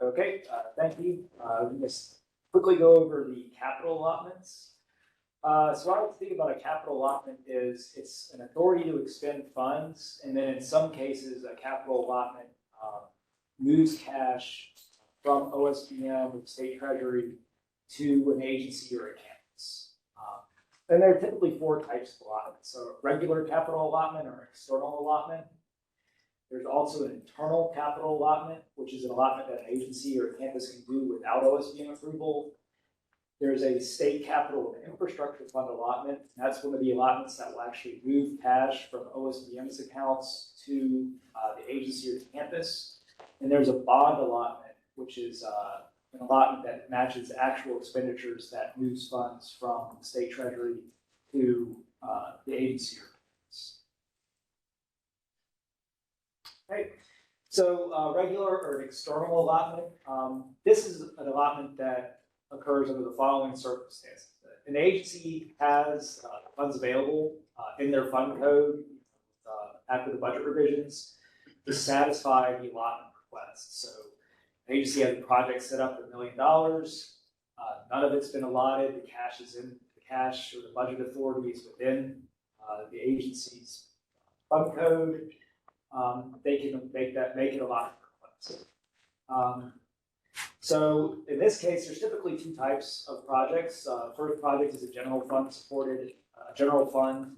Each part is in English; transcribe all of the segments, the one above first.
Okay, thank you. We just quickly go over the capital allotments. So what I like to think about a capital allotment is it's an authority to expend funds, and then in some cases, a capital allotment moves cash from OSBM or the state treasury to an agency or a campus. And there are typically four types of allotments. So regular capital allotment or external allotment. There's also an internal capital allotment, which is an allotment that an agency or a campus can do without OSBM approval. There's a state capital and infrastructure fund allotment. That's one of the allotments that will actually move cash from OSBM's accounts to the agency or the campus. And there's a bond allotment, which is an allotment that matches actual expenditures that moves funds from the state treasury to the agency or campus. Okay. So regular or an external allotment. This is an allotment that occurs under the following circumstances. An agency has funds available in their fund code after the budget revisions to satisfy the allotment request. So an agency has a project set up for $1 million. None of it's been allotted. The cash is in the cash or the budget authority is within the agency's fund code. They can make an allotment request. So in this case, there's typically two types of projects. First project is a general fund supported, general fund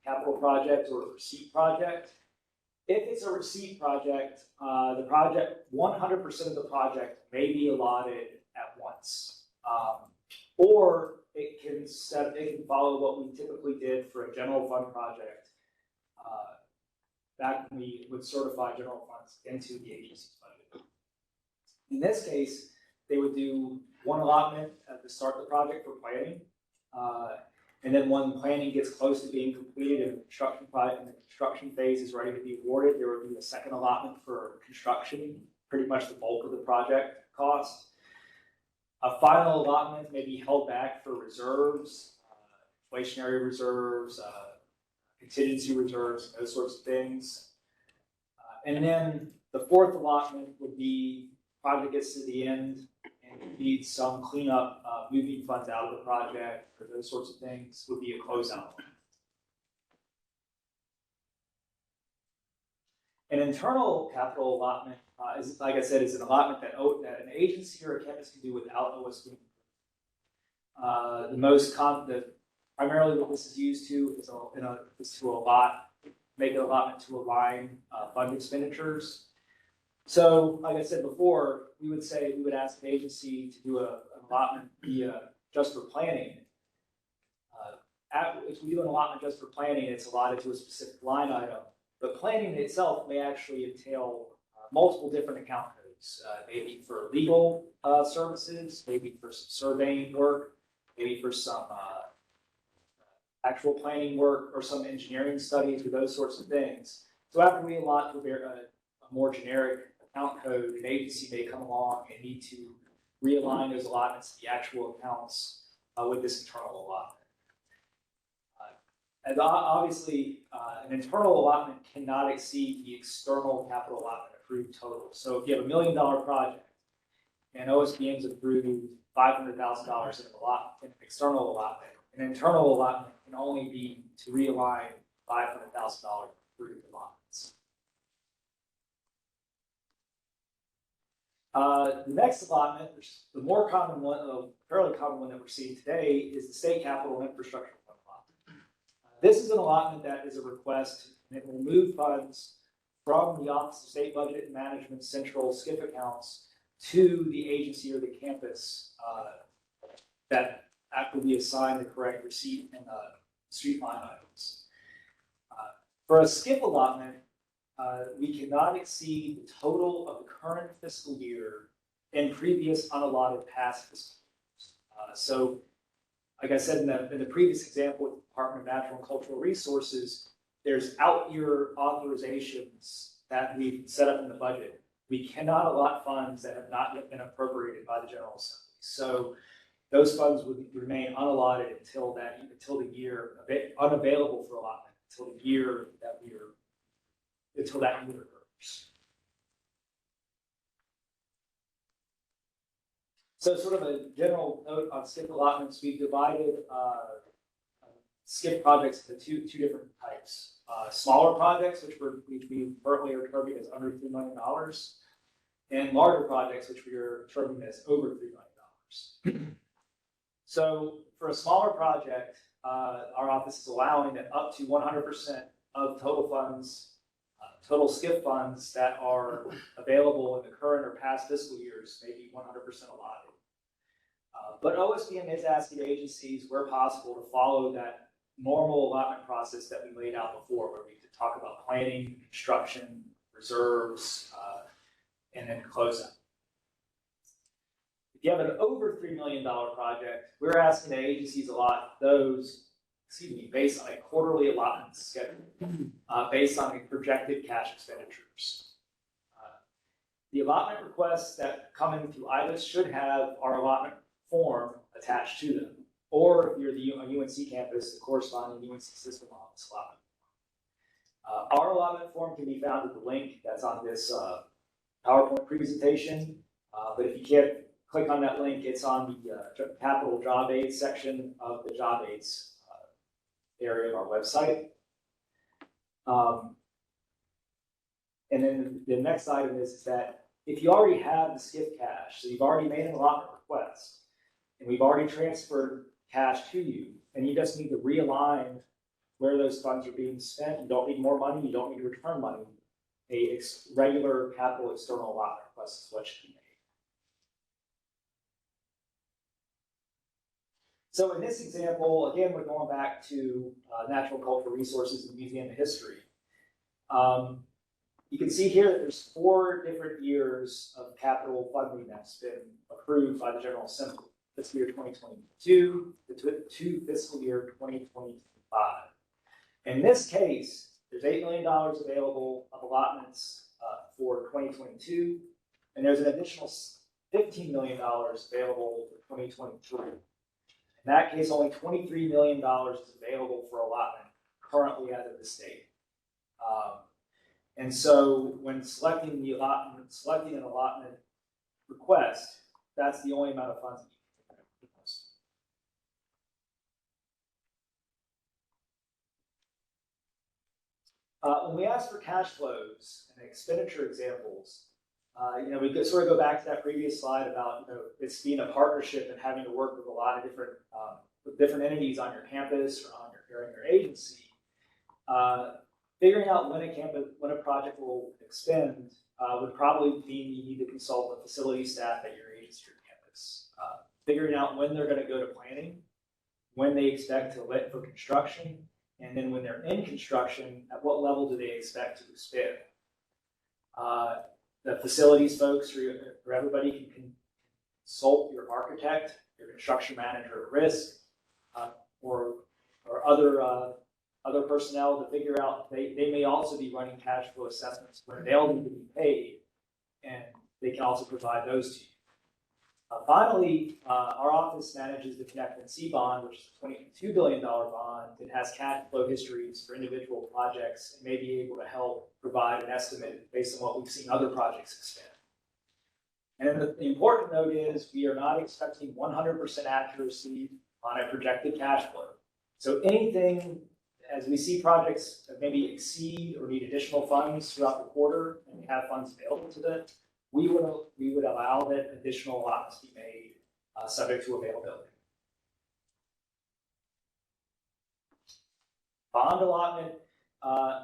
capital project or a receipt project. If it's a receipt project, 100% of the project may be allotted at once. Or it can follow what we typically did for a general fund project. Back when we would certify general funds into the agency's budget. In this case, they would do one allotment to start the project for planning. And then when planning gets close to being completed and the construction phase is ready to be awarded, there would be a second allotment for construction, pretty much the bulk of the project cost. A final allotment may be held back for reserves, inflationary reserves, contingency reserves, those sorts of things. And then the fourth allotment would be project gets to the end and needs some cleanup, moving funds out of the project, or those sorts of things would be a closeout. An internal capital allotment is, like I said, is an allotment that an agency or a campus can do without OSBM. Primarily what this is used to is to make an allotment to align fund expenditures. So, like I said before, we would ask an agency to do an allotment just for planning. If we do an allotment just for planning, it's allotted to a specific line item. But planning itself may actually entail multiple different account codes, maybe for legal services, maybe for some surveying work, maybe for some actual planning work or some engineering studies or those sorts of things. So after we allot to a more generic account code, an agency may come along and need to realign those allotments to the actual accounts with this internal allotment. And obviously, an internal allotment cannot exceed the external capital allotment approved total. So if you have $1 million project and OSBM's approved $500,000 in an external allotment, an internal allotment can only be to realign $500,000 approved allotments. The next allotment, which is the more common one, a fairly common one that we're seeing today, is the state capital and infrastructure fund allotment. This is an allotment that is a request, and it will move funds from the Office of State Budget and Management central SCIF accounts to the agency or the campus that will be assigned the correct receipt and street line items. For a SCIF allotment, we cannot exceed the total of the current fiscal year and previous unallotted past fiscal years. So, like I said in the previous example with the Department of Natural and Cultural Resources, there's out-year authorizations that we've set up in the budget. We cannot allot funds that have not yet been appropriated by the General Assembly. So those funds would remain unallotted until the year, unavailable for allotment until that year occurs. So sort of a general note on SCIP allotments, we've divided SCIP projects into two different types. Smaller projects, which we currently are targeting as under $3 million, and larger projects, which we are targeting as over $3 million. So for a smaller project, our office is allowing that up to 100% of total funds, total SCIP funds that are available in the current or past fiscal years may be 100% allotted. But OSBM is asking agencies, where possible, to follow that normal allotment process that we laid out before, where we could talk about planning, construction, reserves, and then closeout. If you have an over $3 million project, we're asking the agencies allot those, based on a quarterly allotment schedule, based on the projected cash expenditures. The allotment requests that come in through IBIS should have our allotment form attached to them, or if you're the UNC campus, the corresponding UNC system office allotment. Our allotment form can be found at the link that's on this PowerPoint presentation, but if you can't click on that link, it's on the capital job aids section of the job aids area of our website. And then the next item is that if you already have the SCIP cash, so you've already made an allotment request, and we've already transferred cash to you, and you just need to realign where those funds are being spent. You don't need more money, you don't need to return money. A regular capital external allotment request is what should be made. So in this example, again, we're going back to natural cultural resources and museum history. You can see here that there's 4 different years of capital funding that's been approved by the General Assembly. Fiscal year 2022 to fiscal year 2025. In this case, there's $8 million available of allotments for 2022, and there's an additional $15 million available for 2023. In that case, only $23 million is available for allotment currently out of the state. And so when selecting an allotment request, that's the only amount of funds. When we ask for cash flows and expenditure examples, we could sort of go back to that previous slide about it's being a partnership and having to work with a lot of different entities on your campus or on your agency. Figuring out when a project will expend would probably mean you need to consult the facility staff at your agency or campus. Figuring out when they're going to go to planning, when they expect to let for construction, and then when they're in construction, at what level do they expect to expend? The facilities folks, or everybody can consult your architect, your construction manager at risk, or other personnel to figure out. They may also be running cash flow assessments where they'll need to be paid, and they can also provide those to you. Finally, our office manages the Connect and See bond, which is a $22 billion bond that has cash flow histories for individual projects and may be able to help provide an estimate based on what we've seen other projects expend. And the important note is we are not expecting 100% accuracy on a projected cash flow. So anything, as we see projects that maybe exceed or need additional funds throughout the quarter and we have funds available to them, we would allow that additional allotments be made subject to availability. Bond allotment,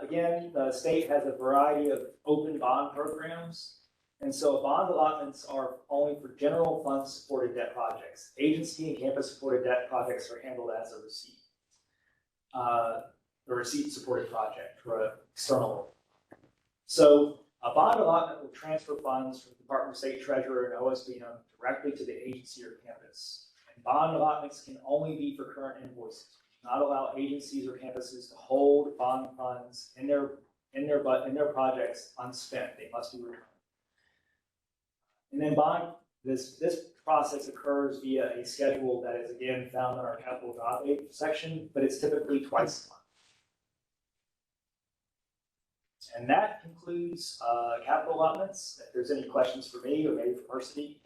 again, the state has a variety of open bond programs. And so bond allotments are only for general fund supported debt projects. Agency and campus supported debt projects are handled as a receipt. A receipt supported project for an external. So a bond allotment will transfer funds from the Department of State Treasurer and OSBM directly to the agency or campus. And bond allotments can only be for current invoices. We do not allow agencies or campuses to hold bond funds in their projects unspent. They must be returned. And then this process occurs via a schedule that is again found in our capital job aid section, but it's typically twice a month. And that concludes capital allotments. If there's any questions for me or maybe for Mercy,